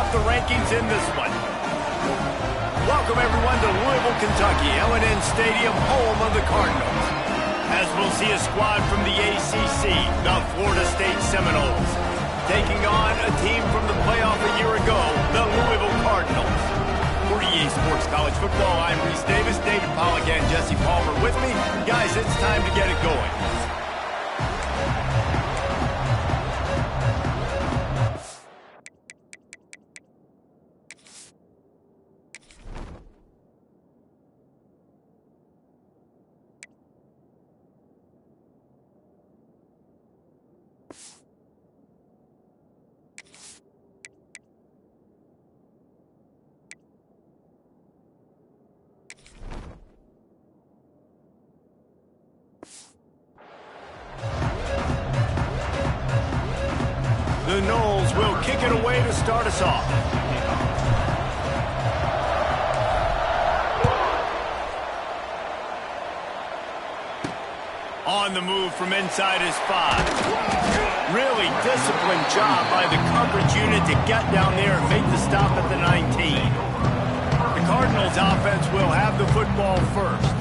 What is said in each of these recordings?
off the rankings in this one. Welcome, everyone, to Louisville, Kentucky, L&N Stadium, home of the Cardinals. As we'll see a squad from the ACC, the Florida State Seminoles, taking on a team from the playoff a year ago, the Louisville Cardinals. For EA Sports College Football, I'm Reese Davis, David Pollack, and Jesse Palmer with me. Guys, it's time to get it going. The Noles will kick it away to start us off. On the move from inside his 5. Really disciplined job by the coverage unit to get down there and make the stop at the 19. The Cardinals offense will have the football first.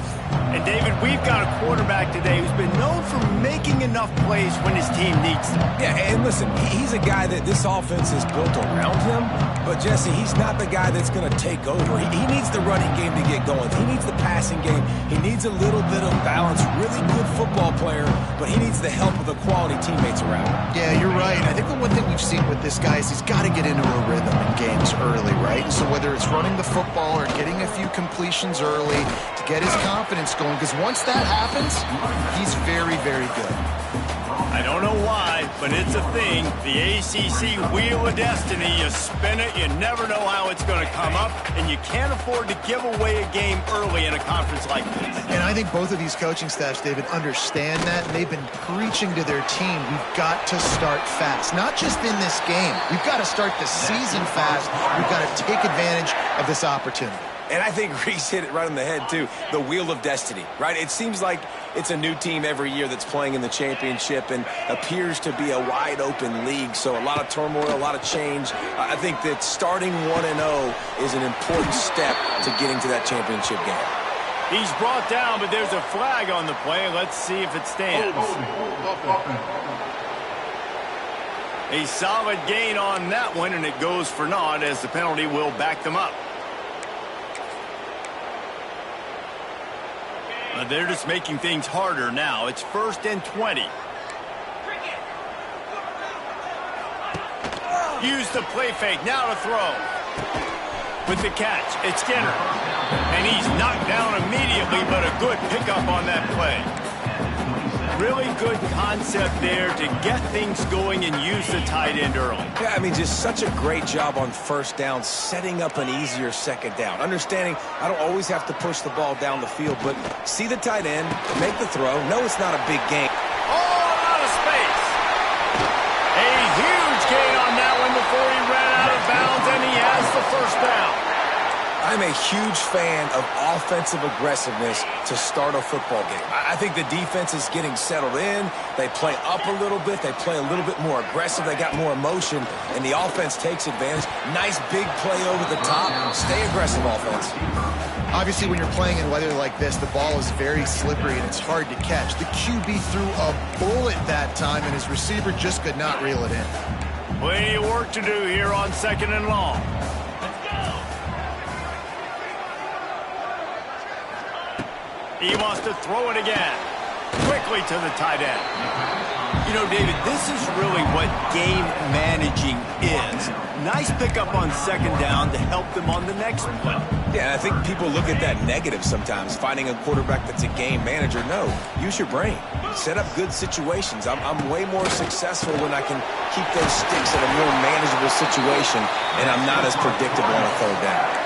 And, David, we've got a quarterback today who's been known for making enough plays when his team needs them. Yeah, and listen, he's a guy that this offense is built around him. But, Jesse, he's not the guy that's going to take over. He needs the running game to get going. He needs the passing game. He needs a little bit of balance. Really good football player, but he needs the help of the quality teammates around him. Yeah, you're right. I think the one thing we've seen with this guy is he's got to get into a rhythm in games early, right? And so whether it's running the football or getting a few completions early to get his confidence going, because once that happens, he's very, very good. I don't know why, but it's a thing. The ACC Wheel of Destiny, you spin it, you never know how it's going to come up, and you can't afford to give away a game early in a conference like this. And I think both of these coaching staffs, David, understand that, and they've been preaching to their team, we've got to start fast. Not just in this game. We've got to start the season fast. We've got to take advantage of this opportunity. And I think Reese hit it right on the head, too. The Wheel of Destiny, right? It seems like it's a new team every year that's playing in the championship and appears to be a wide-open league. So a lot of turmoil, a lot of change. I think that starting 1-0 is an important step to getting to that championship game. He's brought down, but there's a flag on the play. Let's see if it stands. A solid gain on that one, and it goes for naught as the penalty will back them up. They're just making things harder now. It's 1st and 20. Use the play fake. Now to throw. With the catch, it's Skinner. And he's knocked down immediately, but a good pickup on that play. Really good concept there to get things going and use the tight end early. Yeah, I mean, just such a great job on first down, setting up an easier second down. Understanding I don't always have to push the ball down the field, but see the tight end, make the throw. No, it's not a big gain. Oh, out of space. A huge gain on that one before he ran out of bounds, and he has the first down. I'm a huge fan of offensive aggressiveness to start a football game. I think the defense is getting settled in. They play up a little bit. They play a little bit more aggressive. They got more emotion, and the offense takes advantage. Nice big play over the top. Stay aggressive, offense. Obviously, when you're playing in weather like this, the ball is very slippery and it's hard to catch. The QB threw a bullet that time, and his receiver just could not reel it in. Plenty of work to do here on 2nd and long. He wants to throw it again. Quickly to the tight end. You know, David, this is really what game managing is. Nice pickup on 2nd down to help them on the next play. Yeah, I think people look at that negative sometimes, finding a quarterback that's a game manager. No, use your brain. Set up good situations. I'm way more successful when I can keep those sticks in a more manageable situation, and I'm not as predictable on a 3rd down.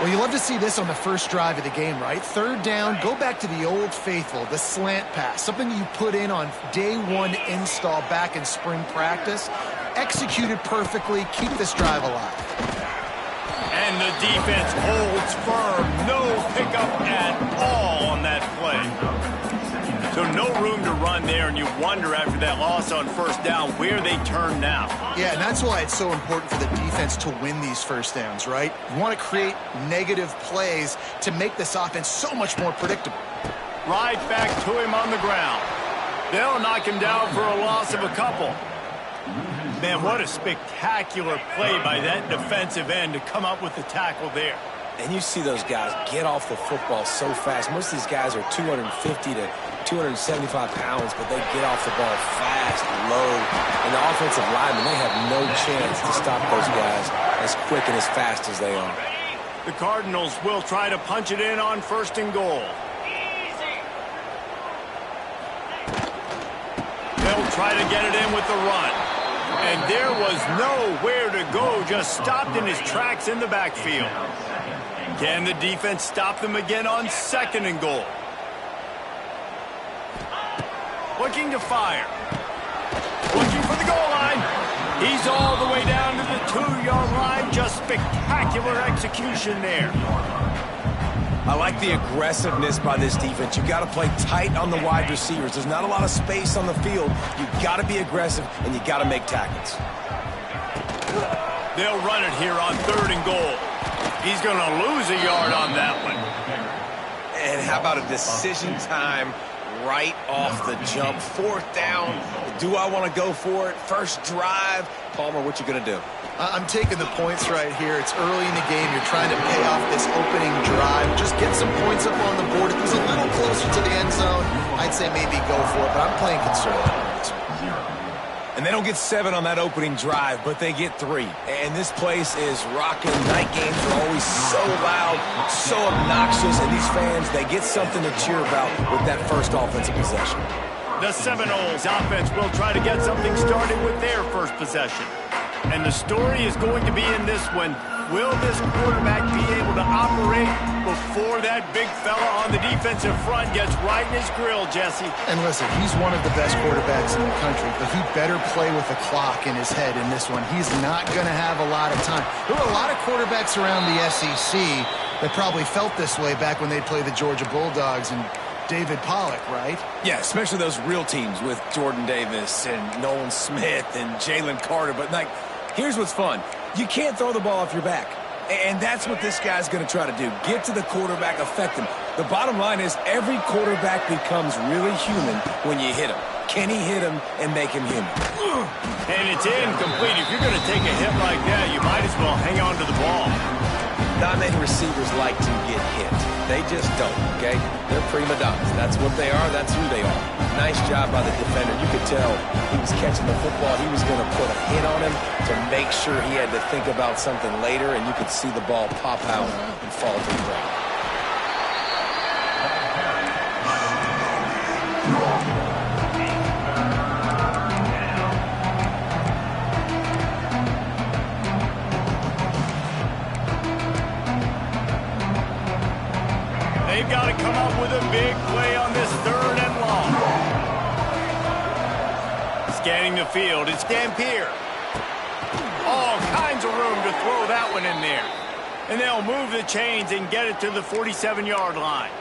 Well, you love to see this on the first drive of the game, right? 3rd down, go back to the old faithful, the slant pass, something you put in on day 1 install back in spring practice. Executed perfectly, keep this drive alive. And the defense holds firm. No pickup at all on that play. So no room to run there, and you wonder after that loss on first down where they turn now. Yeah, and that's why it's so important for the defense to win these first downs, right? You want to create negative plays to make this offense so much more predictable. Right back to him on the ground. They'll knock him down for a loss of a couple. Man, what a spectacular play by that defensive end to come up with the tackle there. And you see those guys get off the football so fast. Most of these guys are 250 to 275 pounds, but they get off the ball fast, low. And the offensive linemen, they have no chance to stop those guys as quick and as fast as they are. The Cardinals will try to punch it in on first and goal. They'll try to get it in with the run. And there was nowhere to go, just stopped in his tracks in the backfield. Can the defense stop them again on second and goal? Looking to fire. Looking for the goal line. He's all the way down to the 2-yard line. Just spectacular execution there. I like the aggressiveness by this defense. You got to play tight on the wide receivers. There's not a lot of space on the field. You got to be aggressive, and you got to make tackles. They'll run it here on third and goal. He's going to lose a yard on that one. And how about a decision time right off the jump? Fourth down. Do I want to go for it? First drive. Palmer, what you going to do? I'm taking the points right here. It's early in the game. You're trying to pay off this opening drive. Just get some points up on the board. If it was a little closer to the end zone, I'd say maybe go for it, but I'm playing conservative. And they don't get 7 on that opening drive, but they get 3. And this place is rocking. Night games are always so loud, so obnoxious, and these fans, they get something to cheer about with that first offensive possession. The Seminoles offense will try to get something started with their first possession. And the story is going to be in this one. Will this quarterback be able to operate before that big fella on the defensive front gets right in his grill, Jesse? And listen, he's one of the best quarterbacks in the country, but he better play with the clock in his head in this one. He's not going to have a lot of time. There were a lot of quarterbacks around the SEC that probably felt this way back when they played the Georgia Bulldogs and David Pollock, right? Yeah, especially those real teams with Jordan Davis and Nolan Smith and Jalen Carter. But, like, here's what's fun. You can't throw the ball off your back. And that's what this guy's going to try to do. Get to the quarterback, affect him. The bottom line is every quarterback becomes really human when you hit him. Can he hit him and make him human? And it's incomplete. If you're going to take a hit like that, you might as well hang on to the ball. Not many receivers like to get hit. They just don't, okay? They're prima donnas. That's what they are. That's who they are. Nice job by the defender. You could tell he was catching the football. He was going to put a hit on him to make sure he had to think about something later, and you could see the ball pop out and fall to the ground. They've got to come up with a big play on this third and long. Scanning the field, it's Dampier. All kinds of room to throw that one in there. And they'll move the chains and get it to the 47-yard line.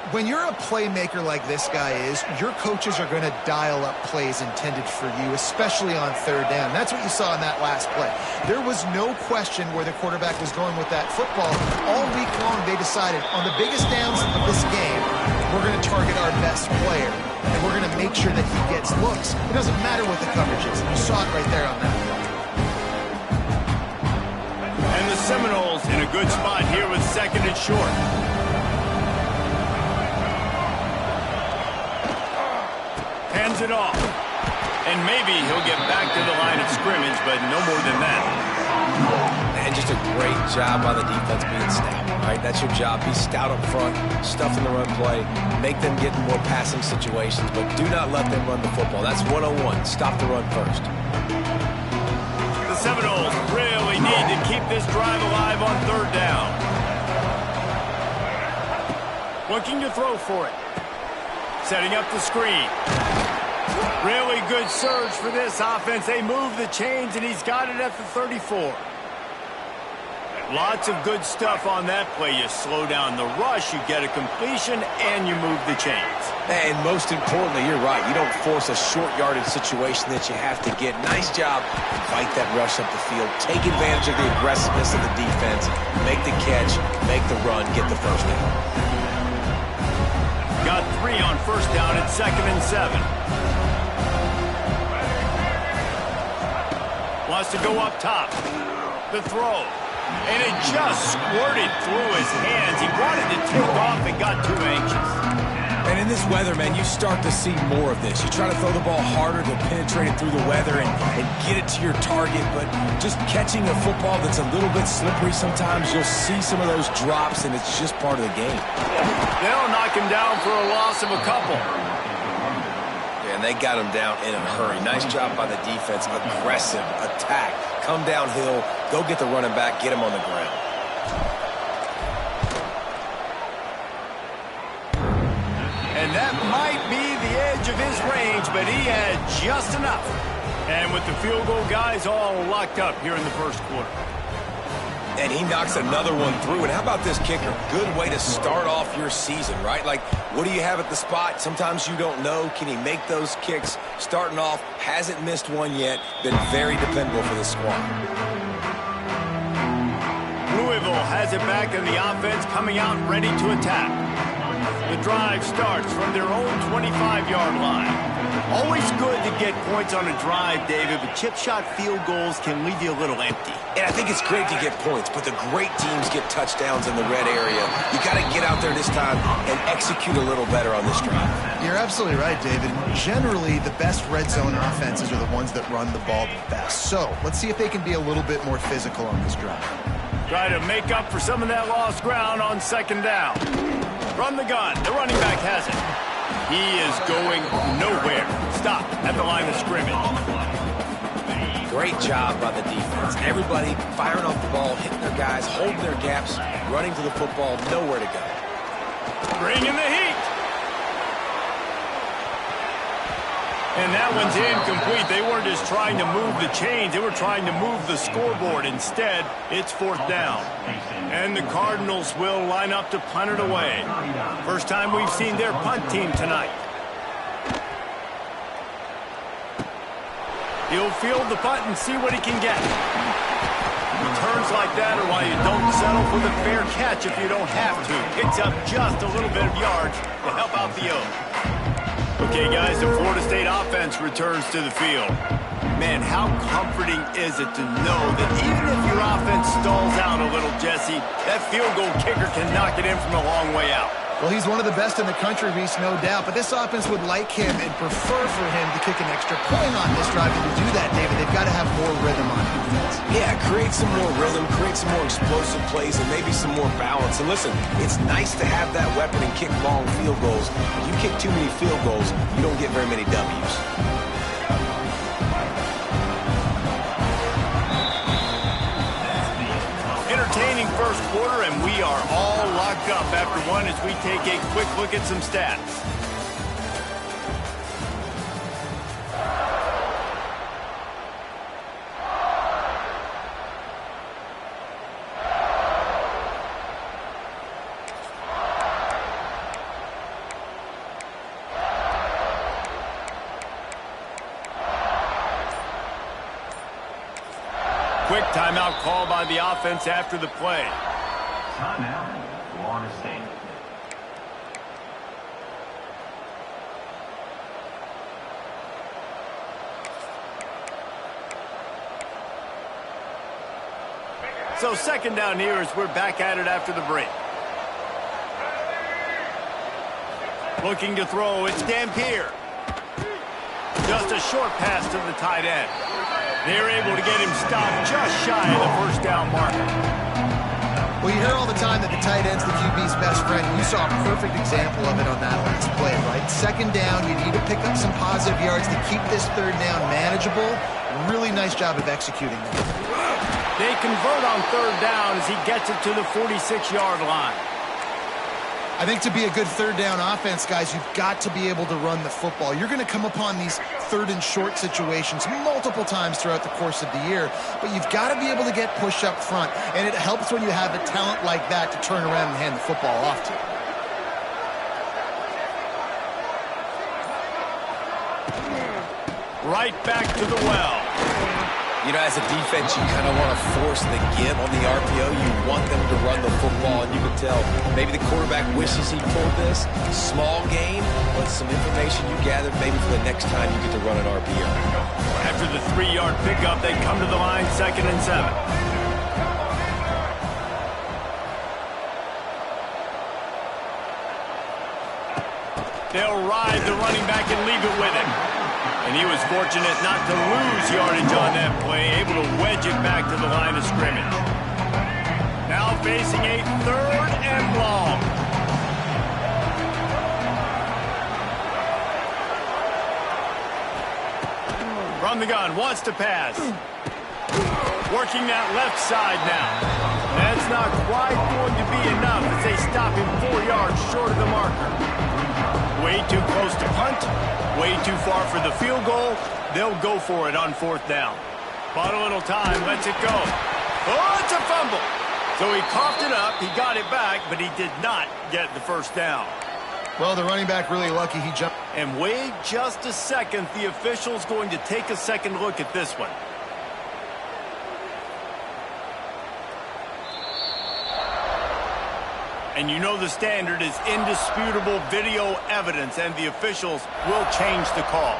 When you're a playmaker like this guy is, your coaches are going to dial up plays intended for you, especially on third down. That's what you saw in that last play. There was no question where the quarterback was going with that football. All week long, they decided on the biggest downs of this game, we're going to target our best player, and we're going to make sure that he gets looks. It doesn't matter what the coverage is. You saw it right there on that play. And the Seminoles in a good spot here with second and short. Hands it off. And maybe he'll get back to the line of scrimmage, but no more than that. And just a great job by the defense being stout, right? That's your job. Be stout up front, stuff in the run play, make them get in more passing situations, but do not let them run the football. That's 101. Stop the run first. The Seminoles really need to keep this drive alive on third down. Looking to throw for it. Setting up the screen. Really good surge for this offense. They move the chains, and he's got it at the 34. Lots of good stuff on that play. You slow down the rush, you get a completion, and you move the chains. And most importantly, you're right. You don't force a short yardage situation that you have to get. Nice job. Invite that rush up the field. Take advantage of the aggressiveness of the defense. Make the catch, make the run, get the first down. Got 3 on first down at 2nd and 7. Wants to go up top. The throw. And it just squirted through his hands. He wanted to take off and got too anxious. And in this weather, man, you start to see more of this. You try to throw the ball harder to penetrate it through the weather and get it to your target, but just catching a football that's a little bit slippery sometimes, you'll see some of those drops, and it's just part of the game. They'll knock him down for a loss of a couple. And they got him down in a hurry. Nice job by the defense. Aggressive attack. Come downhill. Go get the running back. Get him on the ground. And that might be the edge of his range, but he had just enough. And with the field goal guys all locked up here in the first quarter. And he knocks another one through. And how about this kicker? Good way to start off your season, right? Like, what do you have at the spot? Sometimes you don't know. Can he make those kicks? Starting off, hasn't missed one yet. Been very dependable for this squad. Louisville has it back in the offense, coming out ready to attack. The drive starts from their own 25-yard line. Always good to get points on a drive, David, but chip shot field goals can leave you a little empty. And I think it's great to get points, but the great teams get touchdowns in the red area. You got to get out there this time and execute a little better on this drive. You're absolutely right, David. Generally, the best red zone offenses are the ones that run the ball the best. So let's see if they can be a little bit more physical on this drive. Try to make up for some of that lost ground on 2nd down. From the gun, the running back has it. He is going nowhere. Stop at the line of scrimmage. Great job by the defense. Everybody firing off the ball, hitting their guys, holding their gaps, running to the football, nowhere to go. Bringing the heat. And that one's incomplete. They weren't just trying to move the chains. They were trying to move the scoreboard. Instead, it's 4th down. And the Cardinals will line up to punt it away. First time we've seen their punt team tonight. He'll field the punt and see what he can get. Returns like that are why you don't settle for the fair catch if you don't have to. Picks up just a little bit of yards to help out the O's. Okay, guys, the Florida State offense returns to the field. Man, how comforting is it to know that even if your offense stalls out a little, Jesse, that field goal kicker can knock it in from a long way out. Well, he's one of the best in the country, Reese, no doubt. But this offense would like him and prefer for him to kick an extra point on this drive. And to do that, David, they've got to have more rhythm on defense. Yeah, create some more rhythm, create some more explosive plays, and maybe some more balance. And listen, it's nice to have that weapon and kick long field goals. If you kick too many field goals, you don't get very many W's. Entertaining first quarter, and we are all locked up after one as we take a quick look at some stats. Quick timeout call by the offense after the play. Timeout, Florida State. So 2nd down here as we're back at it after the break. Looking to throw, it's Dampier. Just a short pass to the tight end. They're able to get him stopped just shy of the first down marker. Well, you hear all the time that the tight end's the QB's best friend. You saw a perfect example of it on that last play, right? 2nd down, you need to pick up some positive yards to keep this 3rd down manageable. Really nice job of executing that. They convert on 3rd down as he gets it to the 46-yard line. I think to be a good third down offense, guys, you've got to be able to run the football. You're going to come upon these third and short situations multiple times throughout the course of the year, but you've got to be able to get push up front, and it helps when you have a talent like that to turn around and hand the football off to. Right back to the well. You know, as a defense, you kind of want to force the give on the RPO. You want them to run the football, and you can tell maybe the quarterback wishes he pulled this. Small gain, but some information you gathered maybe for the next time you get to run an RPO. After the 3-yard pickup, they come to the line, 2nd and 7. They'll ride the running back and leave it with him. And he was fortunate not to lose yardage on that play, able to wedge it back to the line of scrimmage. Now facing a 3rd and long. From the gun, wants to pass. Working that left side now. That's not quite going to be enough as they stop him 4 yards short of the marker. Way too close to punt. Way too far for the field goal. They'll go for it on 4th down. Bought a little time, lets it go. Oh, it's a fumble. So he coughed it up, he got it back, but he did not get the 1st down. Well, the running back really lucky he jumped. And wait just a second, the official's going to take a second look at this one. And you know the standard is indisputable video evidence, and the officials will change the call.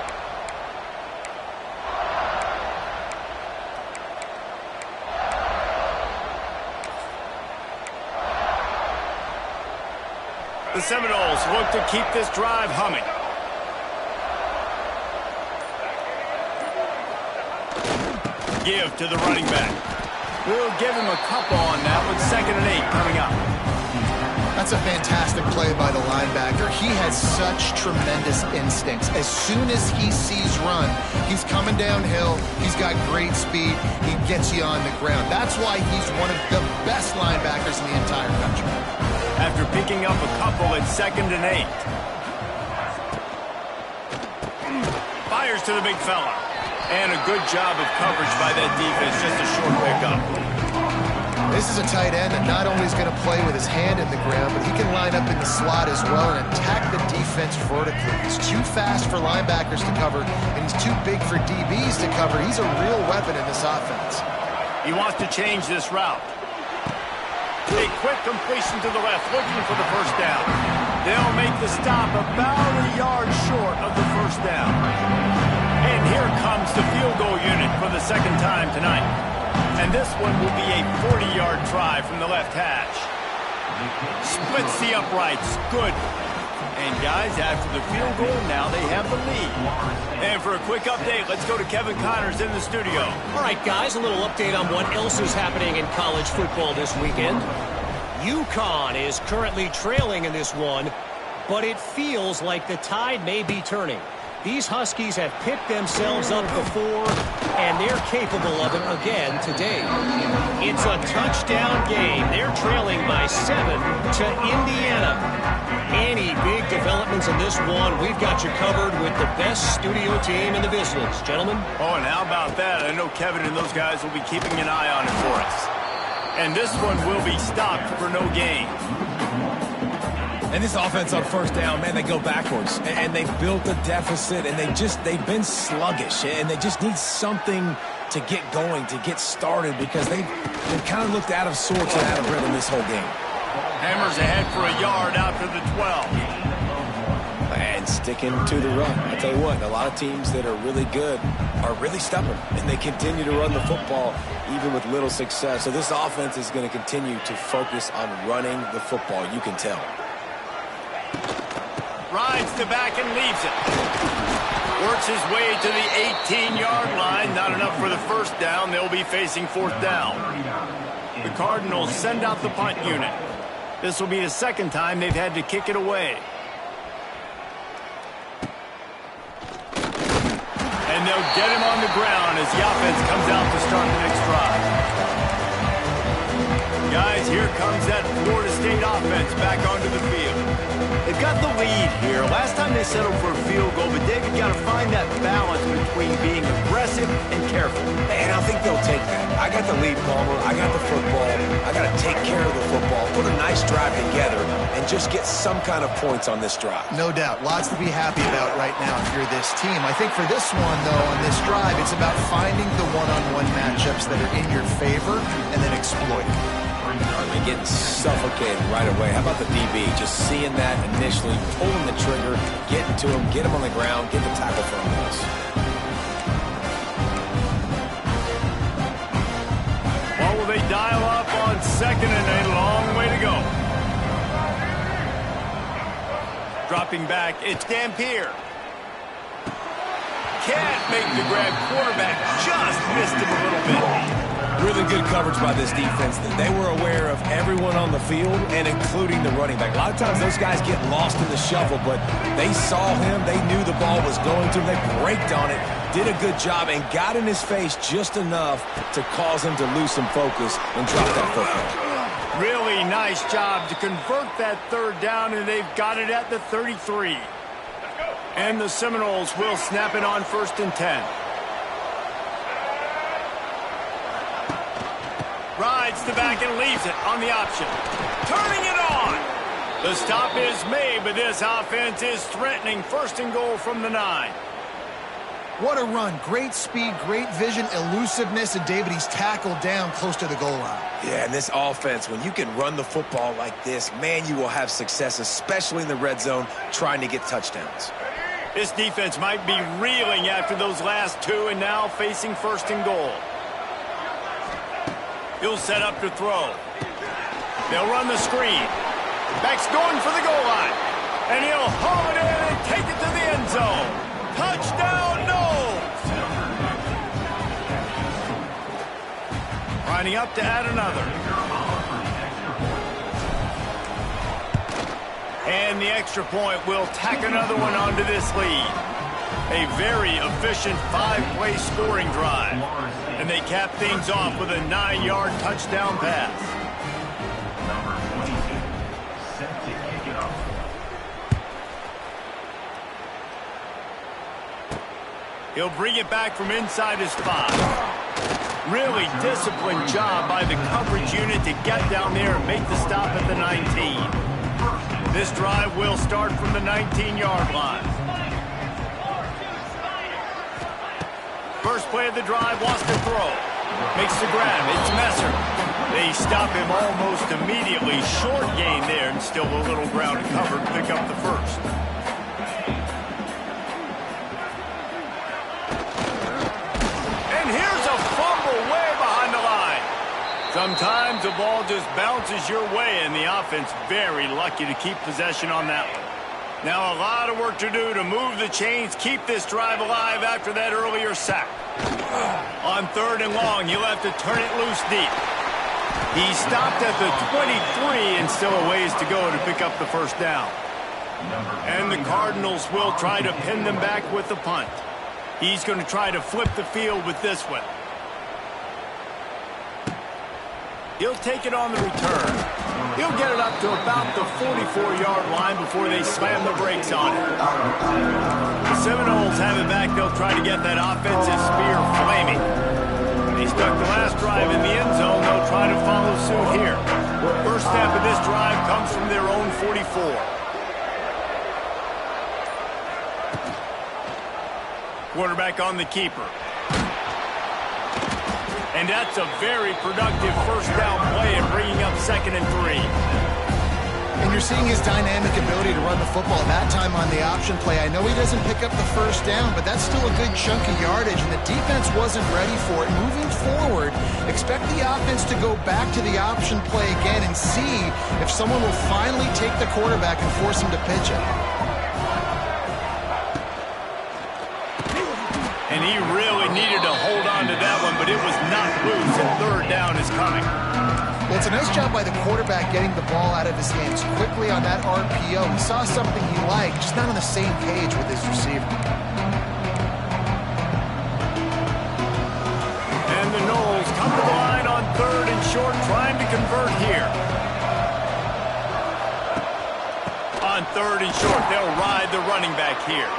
The Seminoles look to keep this drive humming. Give to the running back. We'll give him a couple on that with 2nd and 8 coming up. That's a fantastic play by the linebacker. He has such tremendous instincts. As soon as he sees run, he's coming downhill. He's got great speed. He gets you on the ground. That's why he's one of the best linebackers in the entire country. After picking up a couple at 2nd and 8. Fires to the big fella. And a good job of coverage by that defense. Just a short pickup. This is a tight end that not only is going to play with his hand in the ground, but he can line up in the slot as well and attack the defense vertically. He's too fast for linebackers to cover, and he's too big for DBs to cover. He's a real weapon in this offense. He wants to change this route. A quick completion to the left, looking for the 1st down. They'll make the stop about a yard short of the 1st down. And here comes the field goal unit for the 2nd time tonight. And this one will be a 40-yard try from the left hash. Splits the uprights. Good. And, guys, after the field goal, now they have the lead. And for a quick update, let's go to Kevin Connors in the studio. All right, guys, a little update on what else is happening in college football this weekend. UConn is currently trailing in this one, but it feels like the tide may be turning. These Huskies have picked themselves up before, and they're capable of it again today. It's a touchdown game. They're trailing by 7 to Indiana. Any big developments in this one, we've got you covered with the best studio team in the business. Gentlemen? Oh, and how about that? I know Kevin and those guys will be keeping an eye on it for us. And this one will be stopped for no gain. And this offense on 1st down, man, they go backwards. And they built a deficit, and they've been sluggish. And they just need something to get going, to get started, because they've kind of looked out of sorts and out of rhythm this whole game. Hammers ahead for a yard after the 12. And sticking to the run. I tell you what, a lot of teams that are really good are really stubborn, and they continue to run the football even with little success. So this offense is going to continue to focus on running the football. You can tell. Rides the back and leaves it. Works his way to the 18-yard line. Not enough for the 1st down. They'll be facing 4th down. The Cardinals send out the punt unit. This will be the 2nd time they've had to kick it away. And they'll get him on the ground as the offense comes out to start the next drive. Guys, here comes that Florida State offense back onto the field. They've got the lead here. Last time they settled for a field goal, but David got to find that balance between being aggressive and careful. And I think they'll take that. I got the lead, Palmer. I got the football. I got to take care of the football, put a nice drive together, and just get some kind of points on this drive. No doubt. Lots to be happy about right now if you're this team. I think for this one, though, on this drive, it's about finding the one-on-one matchups that are in your favor and then exploiting. They're getting suffocated right away. How about the DB? Just seeing that initially, pulling the trigger, getting to him, get him on the ground, get the tackle for him. What will they dial up on second and a long way to go? Dropping back, it's Dampier. Can't make the grab. Quarterback just missed him a little bit. Really good coverage by this defense. They were aware of everyone on the field and including the running back. A lot of times those guys get lost in the shuffle, but they saw him. They knew the ball was going to him. They braked on it, did a good job, and got in his face just enough to cause him to lose some focus and drop that football. Really nice job to convert that third down, and they've got it at the 33. And the Seminoles will snap it on 1st and 10. Rides the back and leaves it on the option. Turning it on. The stop is made, but this offense is threatening 1st and goal from the 9. What a run. Great speed, great vision, elusiveness, and David, he's tackled down close to the goal line. Yeah, and this offense, when you can run the football like this, man, you will have success, especially in the red zone, trying to get touchdowns. This defense might be reeling after those last two and now facing 1st and goal. He'll set up to throw. They'll run the screen. Back's going for the goal line. And he'll haul it in and take it to the end zone. Touchdown, Noles! Lining up to add another. And the extra point will tack another one onto this lead. A very efficient 5-play scoring drive. And they cap things off with a 9-yard touchdown pass. Number 22, set to kick it off. He'll bring it back from inside his 5. Really disciplined job by the coverage unit to get down there and make the stop at the 19. This drive will start from the 19-yard line. First play of the drive, wants to throw. Makes the grab, it's Messer. They stop him almost immediately. Short gain there, and still a little ground to cover to pick up the first. And here's a fumble way behind the line. Sometimes the ball just bounces your way, and the offense very lucky to keep possession on that one. Now a lot of work to do to move the chains, keep this drive alive after that earlier sack. On 3rd and long, he'll have to turn it loose deep. He stopped at the 23 and still a ways to go to pick up the first down. And the Cardinals will try to pin them back with the punt. He's going to try to flip the field with this one. He'll take it on the return. He'll get it up to about the 44-yard line before they slam the brakes on it. The Seminoles have it back. They'll try to get that offensive spear flaming. They stuck the last drive in the end zone. They'll try to follow suit here. First step of this drive comes from their own 44. Quarterback on the keeper. And that's a very productive first down play and bringing up 2nd and 3. And you're seeing his dynamic ability to run the football. That time on the option play, I know he doesn't pick up the first down, but that's still a good chunk of yardage, and the defense wasn't ready for it. Moving forward, expect the offense to go back to the option play again and see if someone will finally take the quarterback and force him to pitch it. And he really needed to hold on to that one, but it was not loose, and 3rd down is coming. Well, it's a nice job by the quarterback getting the ball out of his hands quickly on that RPO. He saw something he liked, just not on the same page with his receiver. And the Noles come to the line on 3rd and short, trying to convert here. On 3rd and short, they'll ride the running back here.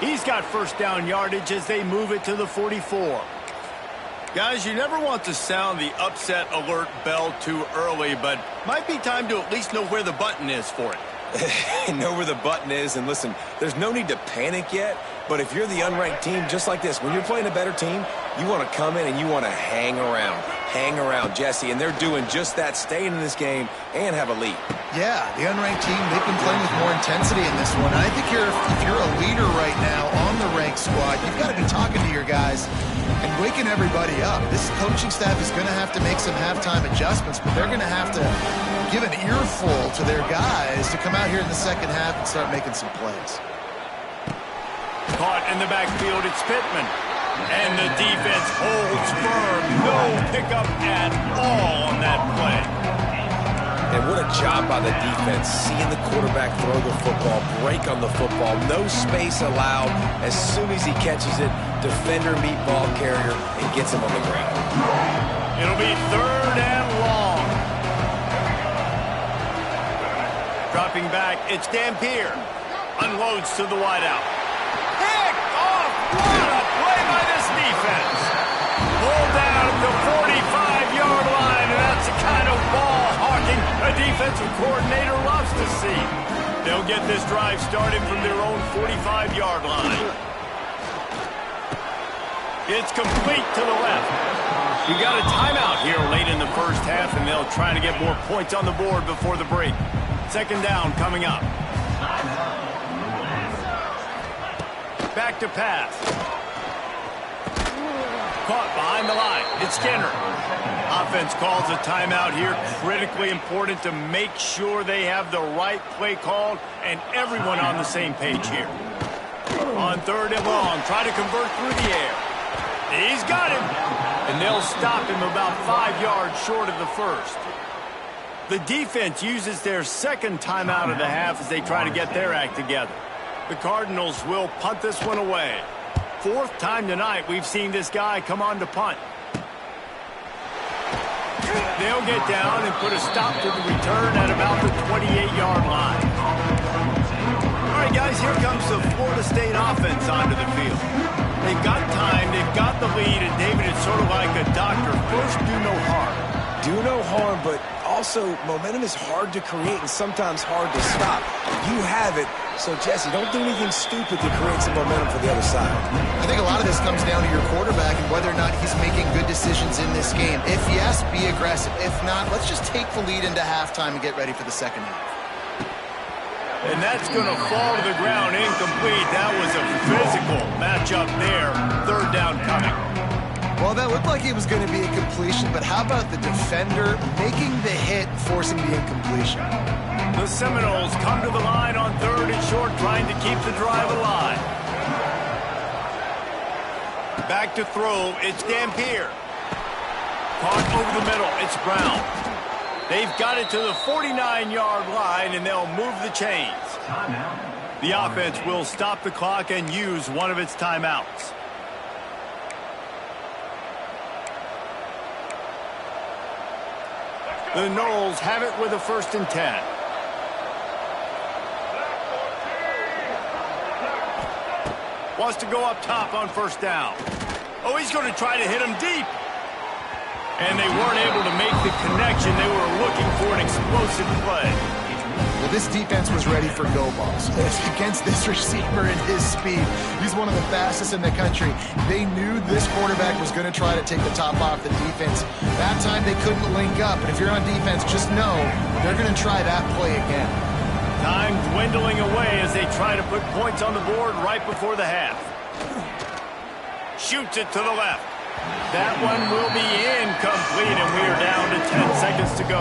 He's got first down yardage as they move it to the 44. Guys, you never want to sound the upset alert bell too early, but might be time to at least know where the button is for it. Know where the button is, and listen, there's no need to panic yet, but if you're the unranked team, just like this, when you're playing a better team, you want to come in and you want to hang around. Hang around, Jesse, and they're doing just that, staying in this game and have a lead. Yeah, the unranked team, they've been playing with more intensity in this one. And I think if you're a leader right now on the ranked squad, you've got to be talking to your guys and waking everybody up. This coaching staff is going to have to make some halftime adjustments, but they're going to have to give an earful to their guys to come out here in the second half and start making some plays. Caught in the backfield, it's Pittman. And the defense holds firm. No pickup at all on that play. And what a job by the defense, seeing the quarterback throw the football, break on the football, no space allowed. As soon as he catches it, defender meet ball carrier and gets him on the ground. It'll be 3rd and long. Dropping back, it's Dampier. Unloads to the wideout. Picked off! What a play by this defense. Pulled down at the 45-yard line, and that's the kind of ball hawking a defensive coordinator loves to see. They'll get this drive started from their own 45-yard line. It's complete to the left. We got a timeout here late in the first half, and they'll try to get more points on the board before the break. 2nd down coming up. Back to pass. Caught behind the line. It's Skinner. Offense calls a timeout here. Critically important to make sure they have the right play called and everyone on the same page here. On 3rd and long, try to convert through the air. He's got him. And they'll stop him about 5 yards short of the first. The defense uses their 2nd timeout of the half as they try to get their act together. The Cardinals will punt this one away. 4th time tonight we've seen this guy come on to punt. They'll get down and put a stop to the return at about the 28-yard line. All right, guys, here comes the Florida State offense onto the field. They've got time, they've got the lead, and David, it's sort of like a doctor. First, do no harm. Do no harm, but also momentum is hard to create and sometimes hard to stop. You have it, so Jesse, don't do anything stupid to create some momentum for the other side. I think a lot of this comes down to your quarterback and whether or not he's making good decisions in this game. If yes, be aggressive. If not, let's just take the lead into halftime and get ready for the second half. And that's going to fall to the ground incomplete. That was a physical matchup there. 3rd down coming. Well, that looked like it was going to be a completion, but how about the defender making the hit, forcing the incompletion? The Seminoles come to the line on 3rd and short, trying to keep the drive alive. Back to throw, it's Dampier. Caught over the middle, it's Brown. They've got it to the 49-yard line, and they'll move the chains. The offense will stop the clock and use one of its timeouts. The Noles have it with a 1st and 10. Wants to go up top on 1st down. Oh, he's going to try to hit him deep. And they weren't able to make the connection. They were looking for an explosive play. Well, this defense was ready for go balls. Against this receiver and his speed, he's one of the fastest in the country. They knew this quarterback was going to try to take the top off the defense. That time they couldn't link up, and if you're on defense, just know they're going to try that play again. Time dwindling away as they try to put points on the board right before the half. Shoots it to the left. That one will be incomplete, and we are down to 10 seconds to go.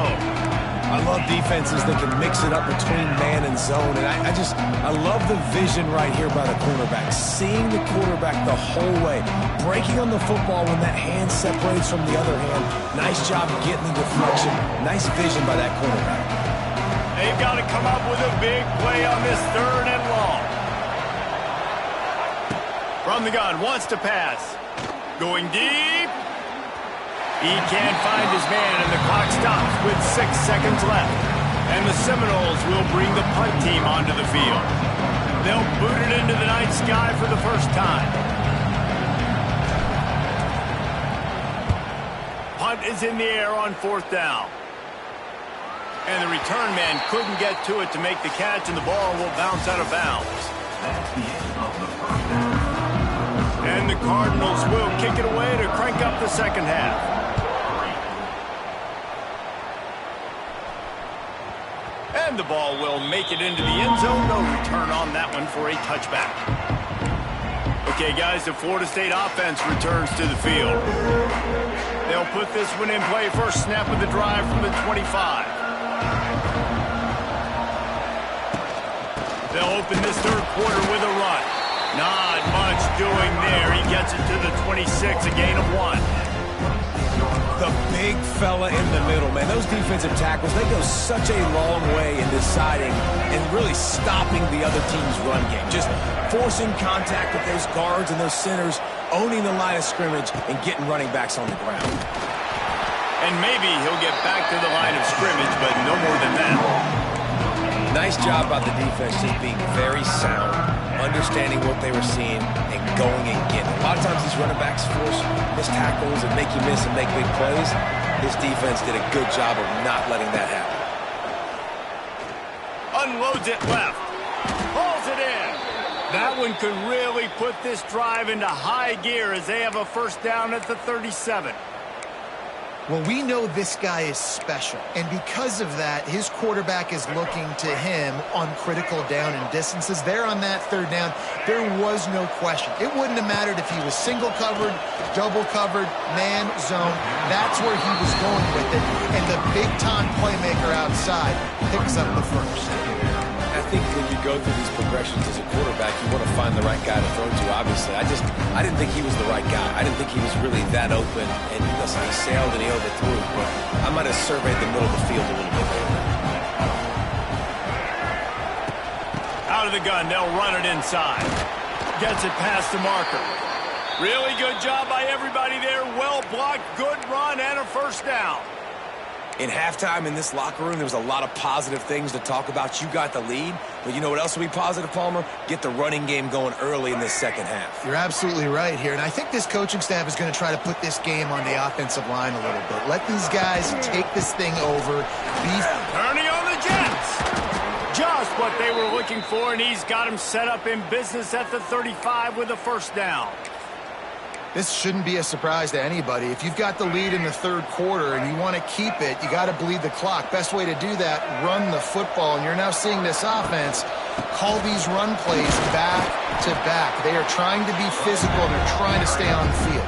I love defenses that can mix it up between man and zone, and I love the vision right here by the cornerback. Seeing the quarterback the whole way, breaking on the football when that hand separates from the other hand. Nice job getting the deflection. Nice vision by that cornerback. They've got to come up with a big play on this 3rd and long. From the gun, wants to pass. Going deep. He can't find his man, and the clock stops with 6 seconds left. And the Seminoles will bring the punt team onto the field. They'll boot it into the night sky for the first time. Punt is in the air on 4th down. And the return man couldn't get to it to make the catch, and the ball will bounce out of bounds. That's the end of the first down. And the Cardinals will kick it away to crank up the second half. And the ball will make it into the end zone. No return on that one for a touchback. Okay, guys, the Florida State offense returns to the field. They'll put this one in play first snap of the drive from the 25. They'll open this third quarter with a run. Not much doing there. He gets it to the 26, a gain of 1. The big fella in the middle, man. Those defensive tackles, they go such a long way in deciding and really stopping the other team's run game. Just forcing contact with those guards and those centers, owning the line of scrimmage, and getting running backs on the ground. And maybe he'll get back to the line of scrimmage, but no more than that. Nice job by the defense, just being very sound, understanding what they were seeing, and going and getting it. A lot of times these running backs force missed tackles and make you miss and make big plays. This defense did a good job of not letting that happen. Unloads it left. Pulls it in. That one could really put this drive into high gear as they have a first down at the 37. Well, we know this guy is special, and because of that, his quarterback is looking to him on critical down and distances. There on that third down, there was no question. It wouldn't have mattered if he was single covered, double covered, man, zone. That's where he was going with it, and the big-time playmaker outside picks up the first. I think when you go through these progressions as a quarterback, you want to find the right guy to throw to, obviously. I didn't think he was the right guy. I didn't think he was really that open. And listen, he sailed and he overthrew, but I might have surveyed the middle of the field a little bit there. Out of the gun, they'll run it inside. Gets it past the marker. Really good job by everybody there. Well blocked, good run, and a first down. In halftime in this locker room, there was a lot of positive things to talk about. You got the lead, but you know what else will be positive, Palmer? Get the running game going early in this second half. You're absolutely right here, and I think this coaching staff is going to try to put this game on the offensive line a little bit. Let these guys take this thing over. Turning on the Jets. Just what they were looking for, and he's got him set up in business at the 35 with a first down. This shouldn't be a surprise to anybody. If you've got the lead in the third quarter and you want to keep it, you got to bleed the clock. Best way to do that, run the football. And you're now seeing this offense call these run plays back to back. They are trying to be physical and they're trying to stay on the field.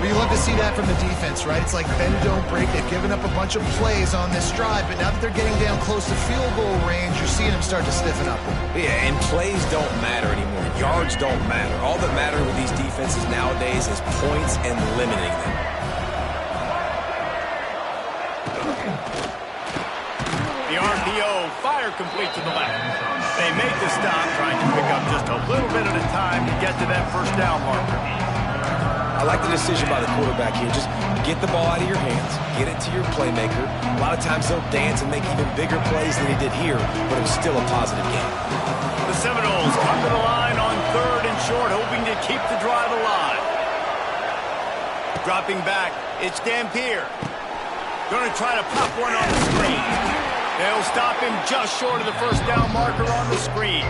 Well, you love to see that from the defense, right? It's like bend, don't break. They've given up a bunch of plays on this drive, but now that they're getting down close to field goal range, you're seeing them start to stiffen up. Yeah, and plays don't matter anymore. Yards don't matter. All that matter with these defenses nowadays is points and limiting them. The RPO, fire complete to the left. They make the stop, trying to pick up just a little bit at a time to get to that first down marker. I like the decision by the quarterback here. Just get the ball out of your hands, get it to your playmaker. A lot of times they'll dance and make even bigger plays than he did here, but it was still a positive game. The Seminoles come to the line on third and short, hoping to keep the drive alive. Dropping back, it's Dampier. Going to try to pop one on the screen. They'll stop him just short of the first down marker on the screen.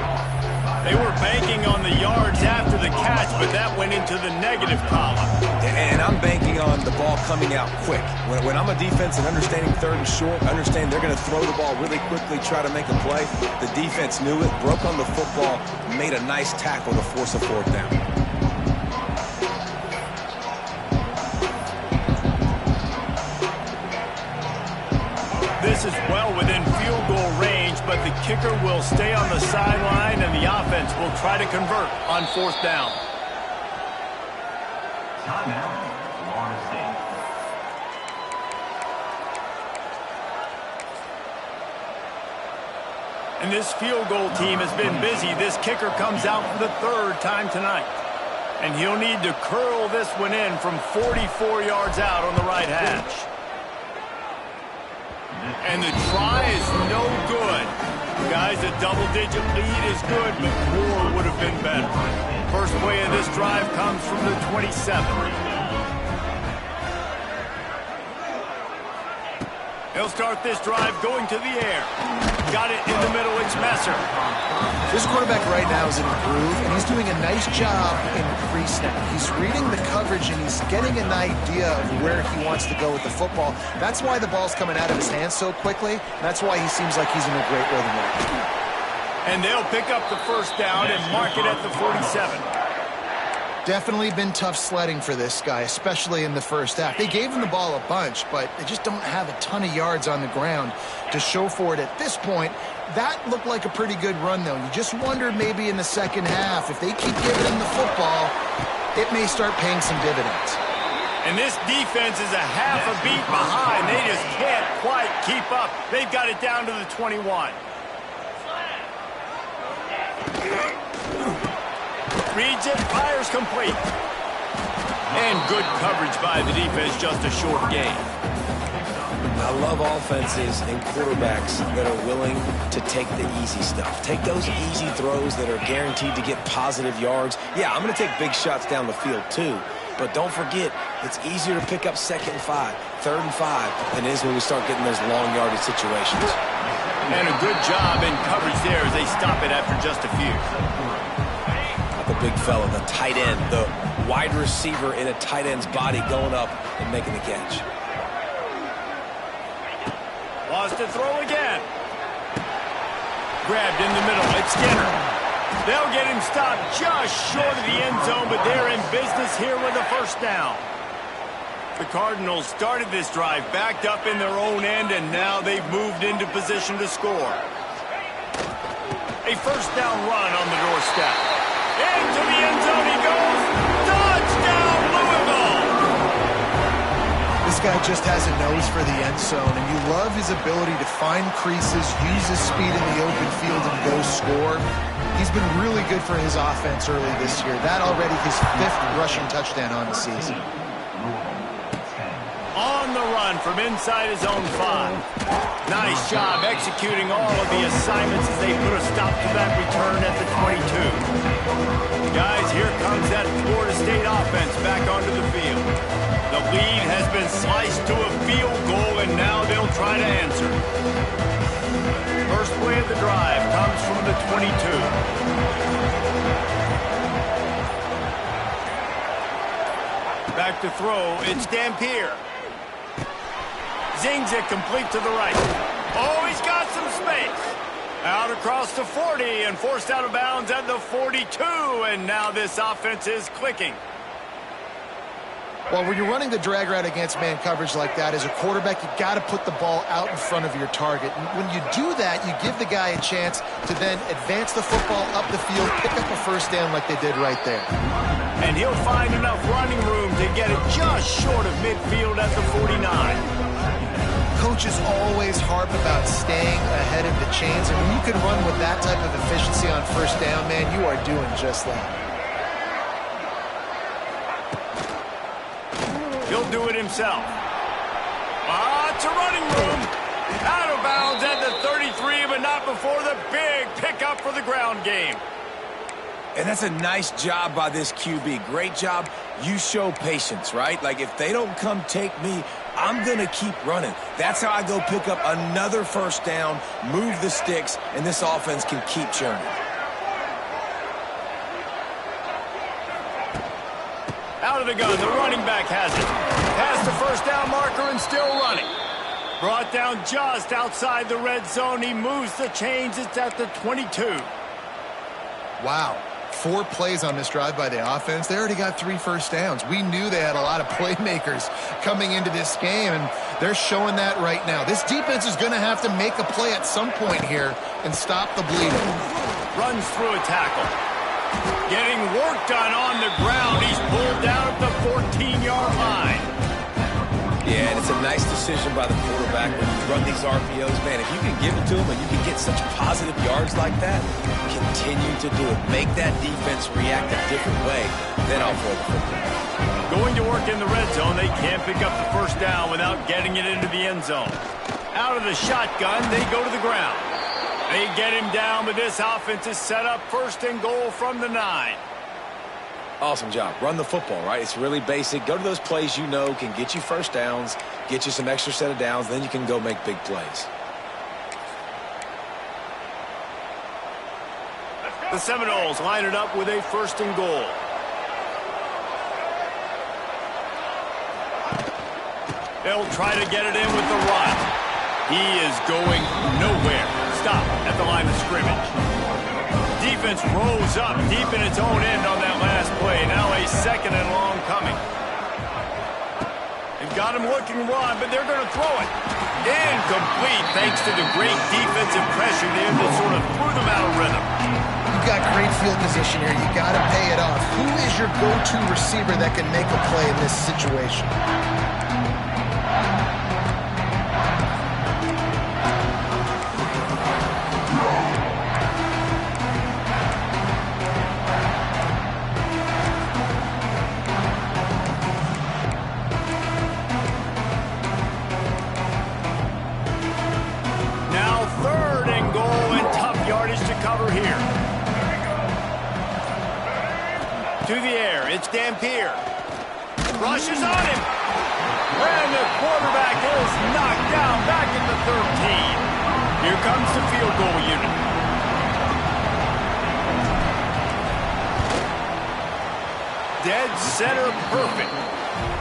They were banking on the yards after the catch, but that went into the negative column. And I'm banking on the ball coming out quick. When I'm a defense and understanding third and short, understand they're going to throw the ball really quickly, try to make a play. The defense knew it, broke on the football, made a nice tackle to force a fourth down. This is well within field goal range, but the kicker will stay on the sideline, and the offense will try to convert on fourth down. Timeout, Florida State. And this field goal team has been busy. This kicker comes out for the third time tonight. And he'll need to curl this one in from 44 yards out on the right hash. And the try is no good. Guys, a double-digit lead is good, but more would have been better. First play of this drive comes from the 27. He'll start this drive going to the air. Got it in the middle. It's Messer. This quarterback right now is in a groove, and he's doing a nice job in pre-snap. He's reading the coverage, and he's getting an idea of where he wants to go with the football. That's why the ball's coming out of his hands so quickly. That's why he seems like he's in a great rhythm right now. And they'll pick up the first down and mark it at the 47. Definitely been tough sledding for this guy, especially in the first half. They gave him the ball a bunch, but they just don't have a ton of yards on the ground to show for it at this point. That looked like a pretty good run, though. You just wonder maybe in the second half, if they keep giving him the football, it may start paying some dividends. And this defense is a half a beat behind. They just can't quite keep up. They've got it down to the 21. Reads it, fires complete. And good coverage by the defense, just a short gain. I love offenses and quarterbacks that are willing to take the easy stuff. Take those easy throws that are guaranteed to get positive yards. Yeah, I'm going to take big shots down the field too. But don't forget, it's easier to pick up 2nd and 5, 3rd and 5 than it is when we start getting those long yardage situations. And a good job in coverage there as they stop it after just a few. The big fella, the tight end, the wide receiver in a tight end's body going up and making the catch. Wants to throw again. Grabbed in the middle. It's Skinner. They'll get him stopped just short of the end zone, but they're in business here with a first down. The Cardinals started this drive backed up in their own end, and now they've moved into position to score. A first down run on the doorstep. Into the end zone he goes. Touchdown, Louisville! This guy just has a nose for the end zone, and you love his ability to find creases, use his speed in the open field, and go score. He's been really good for his offense early this year. That already his 5th rushing touchdown on the season. On the run from inside his own 5. Nice job executing all of the assignments as they put a stop to that return at the 22. Guys, here comes that Florida State offense back onto the field. The lead has been sliced to a field goal, and now they'll try to answer. First play of the drive comes from the 22. Back to throw, it's Dampier. Zings it complete to the right. Oh, he's got some space. Out across the 40 and forced out of bounds at the 42. And now this offense is clicking. Well, when you're running the drag route against man coverage like that, as a quarterback, you got to put the ball out in front of your target. And when you do that, you give the guy a chance to then advance the football up the field, pick up a first down like they did right there. And he'll find enough running room to get it just short of midfield at the 49. Coaches always harp about staying ahead of the chains, and when you can run with that type of efficiency on first down, man, you are doing just that. He'll do it himself. It's a running room. Out of bounds at the 33, but not before the big pickup for the ground game. And that's a nice job by this QB. Great job. You show patience, right? Like, if they don't come take me, I'm going to keep running. That's how I go pick up another first down, move the sticks, and this offense can keep churning. Out of the gun, the running back has it. Past the first down marker and still running. Brought down just outside the red zone. He moves the chains. It's at the 22. Wow. 4 plays on this drive by the offense. They already got 3 first downs. We knew they had a lot of playmakers coming into this game, and they're showing that right now. This defense is going to have to make a play at some point here and stop the bleeding. Runs through a tackle. Getting work done on the ground. He's pulled down at the 14-yard line. Yeah, and it's a nice decision by the quarterback when you run these RPOs. Man, if you can give it to him and you can get such positive yards like that, continue to do it. Make that defense react a different way, then I'll throw the football. Going to work in the red zone, they can't pick up the first down without getting it into the end zone. Out of the shotgun, they go to the ground. They get him down, but this offense is set up first and goal from the 9. Awesome job. Run the football, right? It's really basic. Go to those plays you know can get you first downs, get you some extra set of downs, then you can go make big plays. The Seminoles line it up with a first and goal. They'll try to get it in with the run. He is going nowhere. Stop at the line of scrimmage. Defense rose up deep in its own end on that last play. Now a second and long coming. They've got him looking run, but they're going to throw it. Incomplete thanks to the great defensive pressure there that sort of threw them out of rhythm. You've got great field position here. You got to pay it off. Who is your go-to receiver that can make a play in this situation? To the air, it's Dampier. Rushes on him. And the quarterback is knocked down back at the 13. Here comes the field goal unit. Dead center perfect.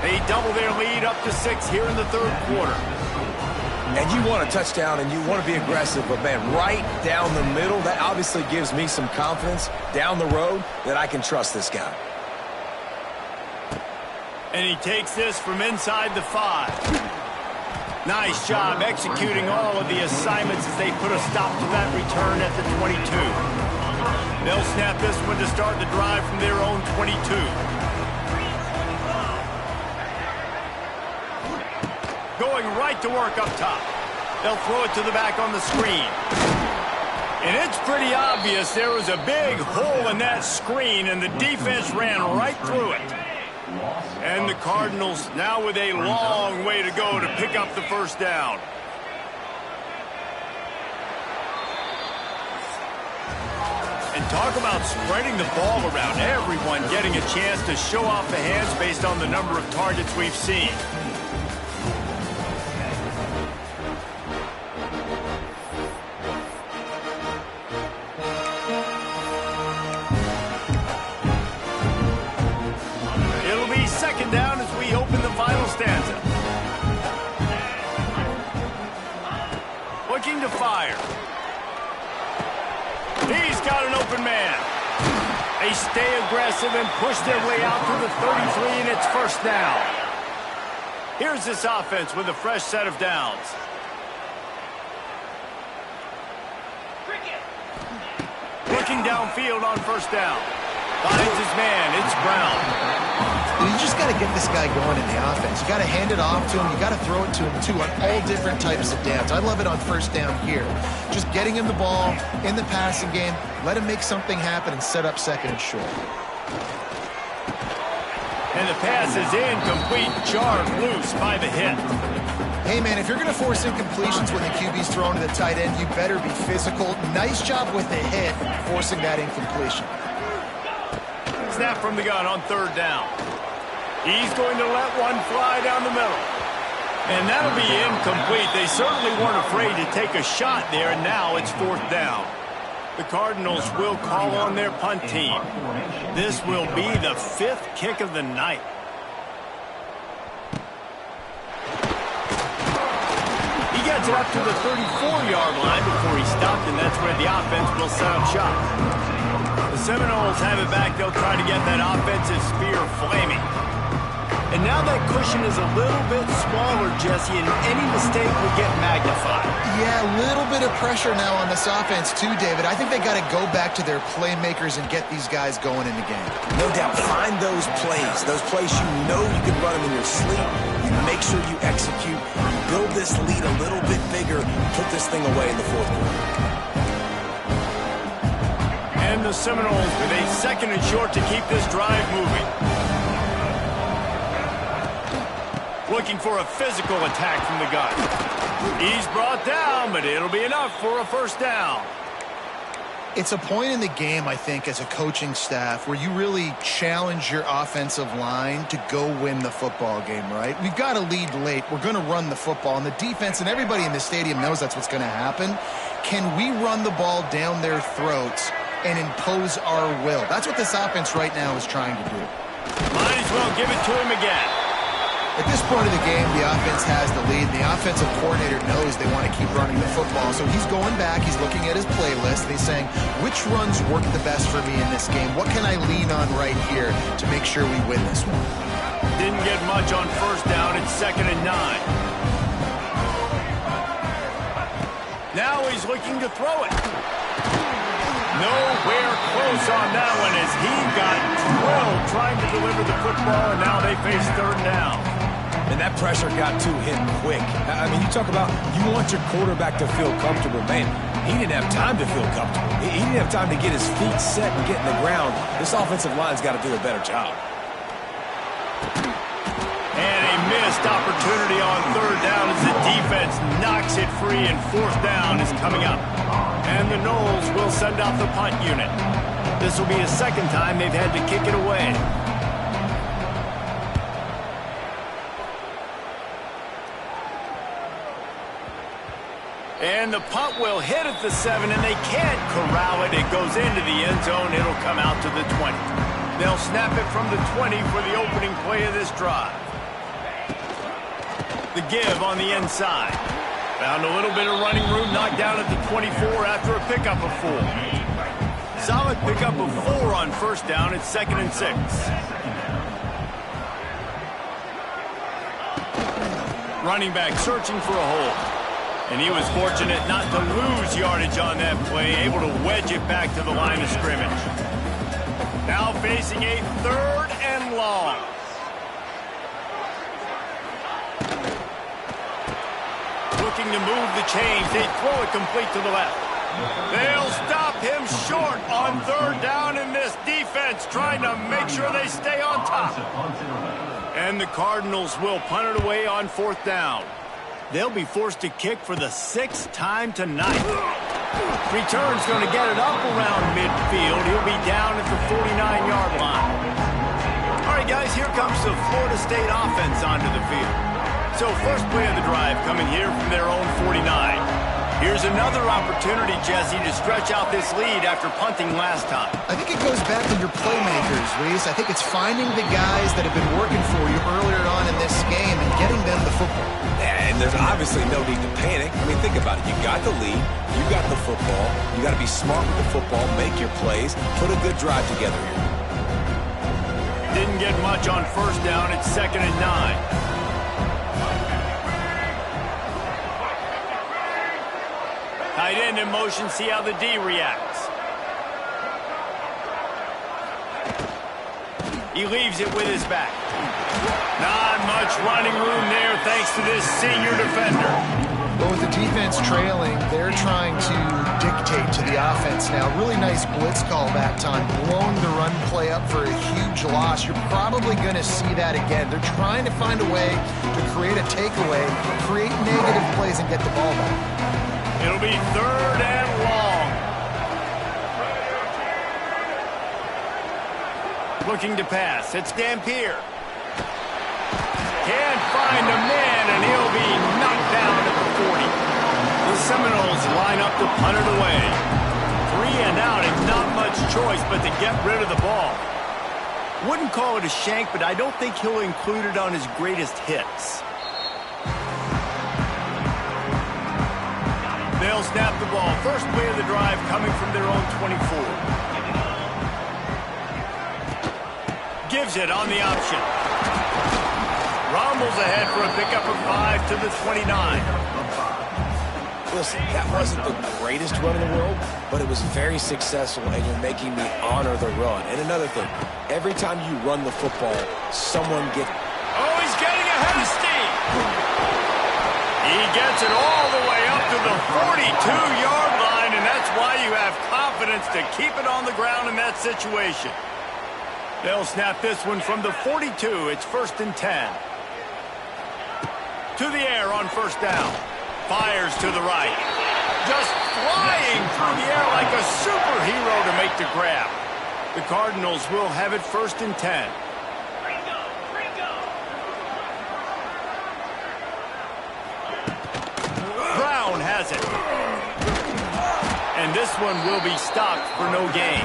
They double their lead up to 6 here in the third quarter. And you want a touchdown and you want to be aggressive, but man, right down the middle, that obviously gives me some confidence down the road that I can trust this guy. And he takes this from inside the 5. Nice job executing all of the assignments as they put a stop to that return at the 22. They'll snap this one to start the drive from their own 22. Going right to work up top. They'll throw it to the back on the screen. And it's pretty obvious there was a big hole in that screen, and the defense ran right through it. And the Cardinals now with a long way to go to pick up the first down. And talk about spreading the ball around. Everyone getting a chance to show off the hands based on the number of targets we've seen. Down as we open the final stanza. Looking to fire. He's got an open man. They stay aggressive and push their way out to the 33, and it's first down. Here's this offense with a fresh set of downs. Looking downfield on first down. Finds his man. It's Brown. You just got to get this guy going in the offense. You got to hand it off to him. You got to throw it to him, too, on all different types of downs. I love it on first down here. Just getting him the ball in the passing game, let him make something happen and set up second and short. And the pass is incomplete, jarred loose by the hit. Hey, man, if you're going to force incompletions when the QB's thrown to the tight end, you better be physical. Nice job with the hit, forcing that incompletion. Snap from the gun on third down. He's going to let one fly down the middle. And that'll be incomplete. They certainly weren't afraid to take a shot there, and now it's fourth down. The Cardinals will call on their punt team. This will be the 5th kick of the night. He gets it up to the 34-yard line before he stopped, and that's where the offense will set up shop. The Seminoles have it back. They'll try to get that offensive spear flaming. And now that cushion is a little bit smaller, Jesse, and any mistake will get magnified. Yeah, a little bit of pressure now on this offense too, David. I think they got to go back to their playmakers and get these guys going in the game. No doubt. Find those plays you know you can run them in your sleep. You make sure you execute, build this lead a little bit bigger, put this thing away in the fourth quarter. And the Seminoles with a 2nd and short to keep this drive moving. Looking for a physical attack from the gun. He's brought down, but it'll be enough for a first down. It's a point in the game, I think, as a coaching staff where you really challenge your offensive line to go win the football game, right? We've got a lead late. We're going to run the football, and the defense and everybody in the stadium knows that's what's going to happen. Can we run the ball down their throats and impose our will? That's what this offense right now is trying to do. Might as well give it to him again. At this point of the game, the offense has the lead. The offensive coordinator knows they want to keep running the football. So he's going back. He's looking at his playlist. And he's saying, which runs work the best for me in this game? What can I lean on right here to make sure we win this one? Didn't get much on first down. It's 2nd and 9. Now he's looking to throw it. Nowhere close on that one as he got drilled trying to deliver the football, and now they face 3rd down. And that pressure got to him quick. I mean, you talk about you want your quarterback to feel comfortable. Man, he didn't have time to feel comfortable. He didn't have time to get his feet set and get in the ground. This offensive line's got to do a better job. And a missed opportunity on 3rd down as the defense knocks it free, and 4th down is coming up. And the Noles will send out the punt unit. This will be the 2nd time they've had to kick it away. And the punt will hit at the 7, and they can't corral it. It goes into the end zone. It'll come out to the 20. They'll snap it from the 20 for the opening play of this drive. The give on the inside. Found a little bit of running room, knocked down at the 24 after a pickup of 4. Solid pickup of 4 on first down. It's 2nd and 6. Running back searching for a hole. And he was fortunate not to lose yardage on that play, able to wedge it back to the line of scrimmage. Now facing a 3rd and long. Looking to move the chains. They throw it complete to the left. They'll stop him short on 3rd down, and this defense trying to make sure they stay on top. And the Cardinals will punt it away on 4th down. They'll be forced to kick for the 6th time tonight. Return's going to get it up around midfield. He'll be down at the 49-yard line. All right, guys, here comes the Florida State offense onto the field. So first play of the drive coming here from their own 49. Here's another opportunity, Jesse, to stretch out this lead after punting last time. I think it goes back to your playmakers, Reese. I think it's finding the guys that have been working for you earlier on in this game and getting them the football. And there's obviously no need to panic. I mean, think about it. You got the lead. You got the football. You got to be smart with the football, make your plays, put a good drive together here. Didn't get much on first down. It's 2nd and 9. Tight end in motion, see how the D reacts. He leaves it with his back. Not much running room there thanks to this senior defender. But with the defense trailing, they're trying to dictate to the offense now. Really nice blitz call that time, blowing the run play up for a huge loss. You're probably going to see that again. They're trying to find a way to create a takeaway, create negative plays, and get the ball back. It'll be 3rd and long. Looking to pass. It's Dampier. Can't find a man, and he'll be knocked down at the 40. The Seminoles line up to punt it away. 3 and out, and not much choice but to get rid of the ball. Wouldn't call it a shank, but I don't think he'll include it on his greatest hits. They'll snap the ball. First play of the drive coming from their own 24. Gives it on the option. Rumbles ahead for a pickup of 5 to the 29. Listen, that wasn't the greatest run in the world, but it was very successful, and you're making me honor the run. And another thing, every time you run the football, someone gets... Oh, he's getting ahead of steam. He gets it all the way up to the 42-yard line, and that's why you have confidence to keep it on the ground in that situation. They'll snap this one from the 42. It's 1st and 10. To the air on 1st down. Fires to the right. Just flying through the air like a superhero to make the grab. The Cardinals will have it 1st and 10. Brown has it. And this one will be stopped for no gain.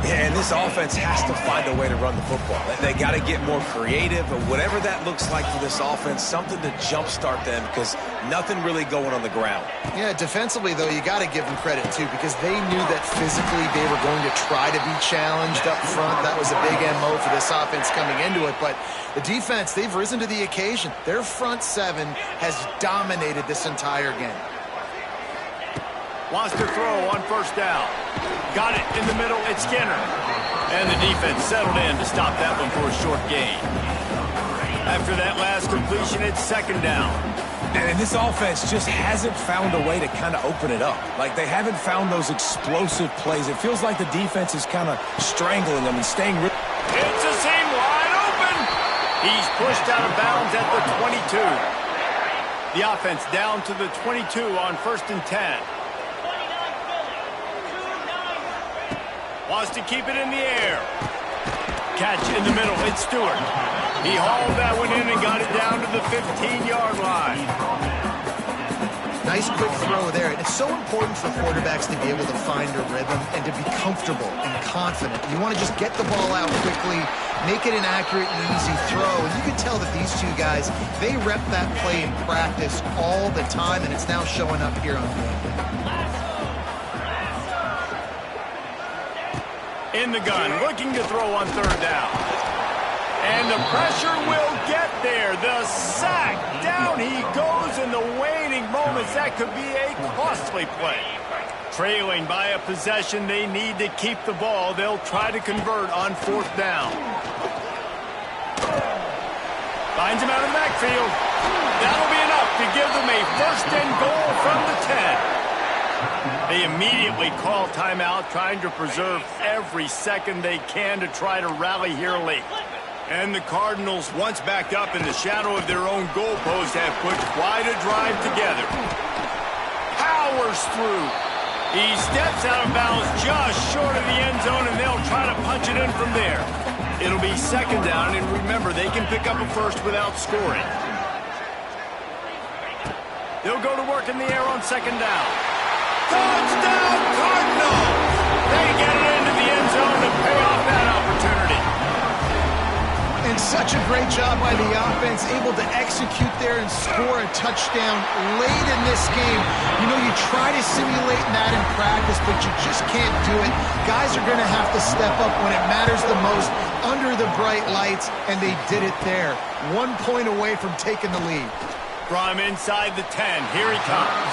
Yeah, and this offense has to find a way to run the football. They got to get more creative, or whatever that looks like for this offense, something to jumpstart them, because nothing really going on the ground. Yeah, defensively, though, you got to give them credit, too, because they knew that physically they were going to try to be challenged up front. That was a big MO for this offense coming into it. But the defense, they've risen to the occasion. Their front seven has dominated this entire game. Wants to throw on 1st down. Got it in the middle. It's Skinner. And the defense settled in to stop that one for a short gain. After that last completion, it's 2nd down. And this offense just hasn't found a way to kind of open it up. Like, they haven't found those explosive plays. It feels like the defense is kind of strangling them and staying. It's a seam wide open. He's pushed out of bounds at the 22. The offense down to the 22 on 1st and 10. Wants to keep it in the air. Catch in the middle. It's Stewart. He hauled that one in and got it down to the 15-yard line. Nice quick throw there. And it's so important for quarterbacks to be able to find a rhythm and to be comfortable and confident. You want to just get the ball out quickly, make it an accurate and easy throw. And you can tell that these two guys, they rep that play in practice all the time, and it's now showing up here on game day. In the gun, looking to throw on 3rd down. And the pressure will get there. The sack. Down he goes in the waning moments. That could be a costly play. Trailing by a possession, they need to keep the ball. They'll try to convert on 4th down. Finds him out of the backfield. That'll be enough to give them a 1st and goal from the 10. They immediately call timeout, trying to preserve every second they can to try to rally here late. And the Cardinals, once backed up in the shadow of their own goalpost, have put quite a drive together. Powers through. He steps out of bounds just short of the end zone, and they'll try to punch it in from there. It'll be 2nd down, and remember, they can pick up a first without scoring. They'll go to work in the air on 2nd down. Touchdown, Cardinals! They get it into the end zone to pay off that opportunity. And such a great job by the offense, able to execute there and score a touchdown late in this game. You know, you try to simulate that in practice, but you just can't do it. Guys are going to have to step up when it matters the most under the bright lights, and they did it there. 1 point away from taking the lead. From inside the 10, here he comes.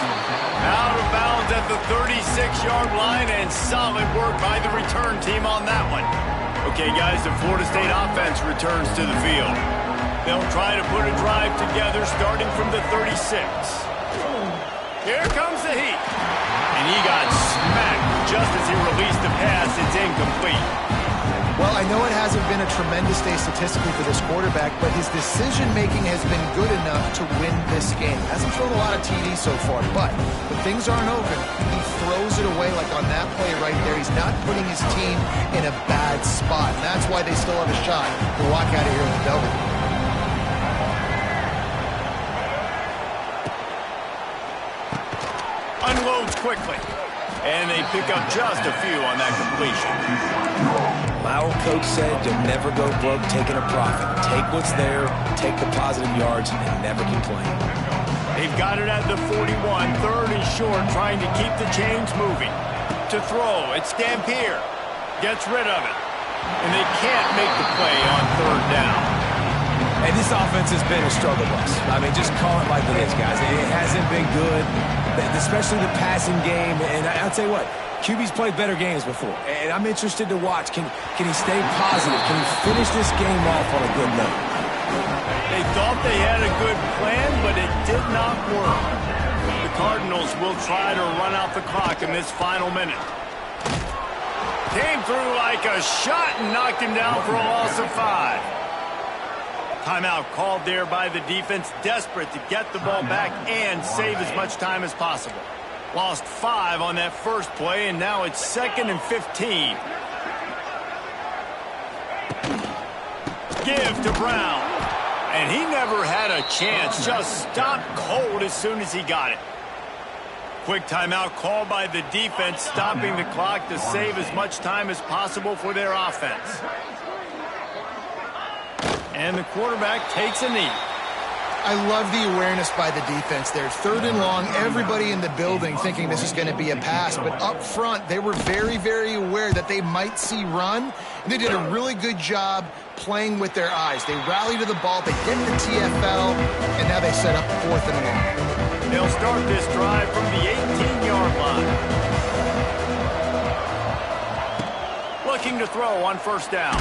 Out of bounds at the 36-yard line, and solid work by the return team on that one. Okay, guys, the Florida State offense returns to the field. They'll try to put a drive together starting from the 36. Here comes the heat. And he got smacked just as he released the pass. It's incomplete. Well, I know it hasn't been a tremendous day statistically for this quarterback, but his decision-making has been good enough to win this game. Hasn't thrown a lot of TDs so far, but when things aren't open, he throws it away like on that play right there. He's not putting his team in a bad spot, and that's why they still have a shot to walk out of here with the W. Unloads quickly, and they pick up just a few on that completion. My old coach said you'll never go broke taking a profit. Take what's there, take the positive yards, and never complain. They've got it at the 41, 3rd and short, trying to keep the chains moving. To throw, it's Dampier. Gets rid of it. And they can't make the play on 3rd down. And this offense has been a struggle bus. I mean, just call it like it is, guys. It hasn't been good, especially the passing game. And I'll tell you what, QB's played better games before, and I'm interested to watch. Can he stay positive? Can he finish this game off on a good note? They thought they had a good plan, but it did not work. The Cardinals will try to run out the clock in this final minute. Came through like a shot and knocked him down for a loss of 5. Timeout called there by the defense, desperate to get the ball back and save as much time as possible. Lost 5 on that first play, and now it's 2nd and 15. Give to Brown. And he never had a chance. Just stopped cold as soon as he got it. Quick timeout called by the defense, stopping the clock to save as much time as possible for their offense. And the quarterback takes a knee. I love the awareness by the defense there. 3rd and long, everybody in the building thinking this is going to be a pass. But up front, they were very, very aware that they might see run. And they did a really good job playing with their eyes. They rallied to the ball, they get the TFL, and now they set up 4th and long. They'll start this drive from the 18-yard line. Looking to throw on 1st down.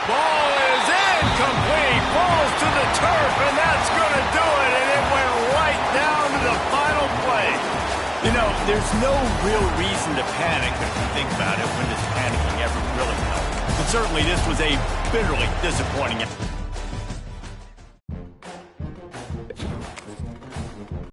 Ball is incomplete. Falls to the turf, and that's going to do it. And it went right down to the final play. You know, there's no real reason to panic if you think about it. When does panicking ever really help? But certainly this was a bitterly disappointing.